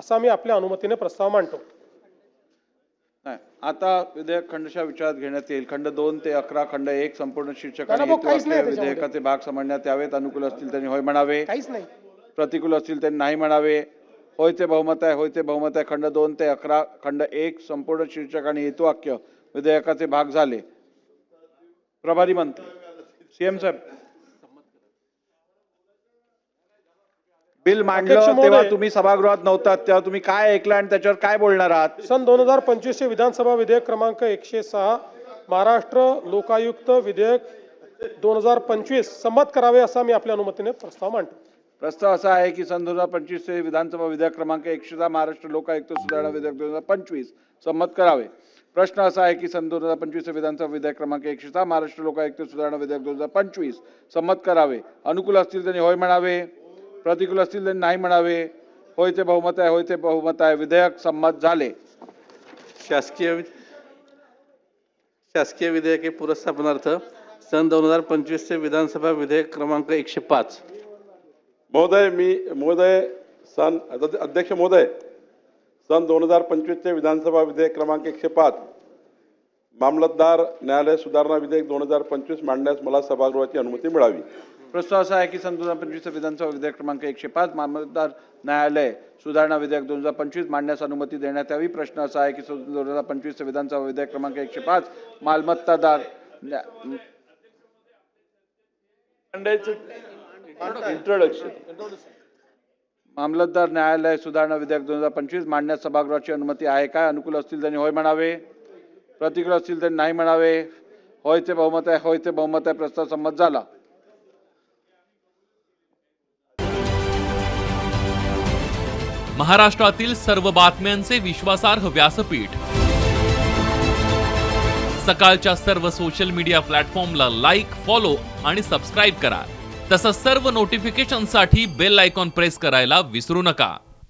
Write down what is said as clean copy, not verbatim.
असा मी आपल्या अनुमतीने प्रस्ताव मांडतो. नाही, आता विधेयक खंडशः विचारात घेण्यात येईल. खंड 2 ते 11, खंड 1 संपूर्ण शीर्षक नाही, आणि नाही, काहीच नाही हेतुवाक्य त्याच्यामध्ये. विधेयकाचे भाग समजण्यात यावेत. अनुकूल असतील त्यांनी होय म्हणावे, काहीच नाही. प्रतिकूल असतील त्यांनी नाही म्हणावे. होयचे बहुमत आहे, होयचे बहुमत आहे. खंड 2 ते 11, खंड 1 संपूर्ण शीर्षक आणि हेतुवाक्य विधेयकाचे भाग झाले. प्रभारी मंत्री सीएम साहेब, बिल अध्यक्ष मांडलं महोदय, तेव्हा तुम्ही सभागृहात नव्हतात, तेव्हा तुम्ही काय ऐकलं आणि त्याच्यावर काय बोलणार आहात? सन 2025 चे विधानसभा विधेयक क्रमांक 106 महाराष्ट्र लोकायुक्त विधेयक 2025 संमत करावे असा मी आपल्या अनुमतीने प्रस्ताव मांडतो. प्रस्ताव असा आहे की सन 2025 चे विधानसभा विधेयक क्रमांक 106 महाराष्ट्र लोकायुक्त सुधारणा विधेयक 2025 संमत करावे. प्रश्न असा आहे की सन 2025 चे विधानसभा विधेयक क्रमांक 106 महाराष्ट्र लोकायुक्त सुधारणा विधेयक 2025 संमत करावे. अनुकूल असतील त्यांनी होय म्हणावे, प्रतिकूल असतील त्यांनी नाही म्हणावे. होयचे बहुमत आहे, होयचे बहुमत आहे. विधेयक संमत झाले. शासकीय विधेयके पुरस्स्थापनार्थ सन 2025 चे विधानसभा विधेयक क्रमांक 105. अध्यक्ष महोदय, सन 2025 चे विधानसभा विधेयक क्रमांक 105 मामलतदार न्यायालय सुधारणा विधेयक 2025 मांडण्यास मला सभागृहाची अनुमती मिळावी. प्रस्ताव असा आहे की सन 2025 चे विधानसभा विधेयक क्रमांक 105 मामलतदार न्यायालय सुधारणा विधेयक 2025 मांडण्यास अनुमती देण्यात यावी. प्रश्न असा आहे की सन 2025 चे विधानसभा विधेयक क्रमांक 105 मालमत्तादार मामलतदार न्यायालय सुधारणा विधेयक 2025 मांडण्यास सभागृहाची अनुमती आहे काय? अनुकूल असतील त्यांनी होय म्हणावे, प्रतिकूल असतील त्यांनी नाही म्हणावे. होयचे बहुमत आहे, होयचे बहुमत आहे. प्रस्ताव संमत झाला. महाराष्ट्रातील सर्व बातम्यांचे विश्वासार्ह व्यासपीठ सकाळच्या सर्व सोशल मीडिया प्लॅटफॉर्मला लाईक, फॉलो आणि सबस्क्राईब करा. तसंच सर्व नोटिफिकेशनसाठी बेल आयकॉन प्रेस करायला विसरू नका.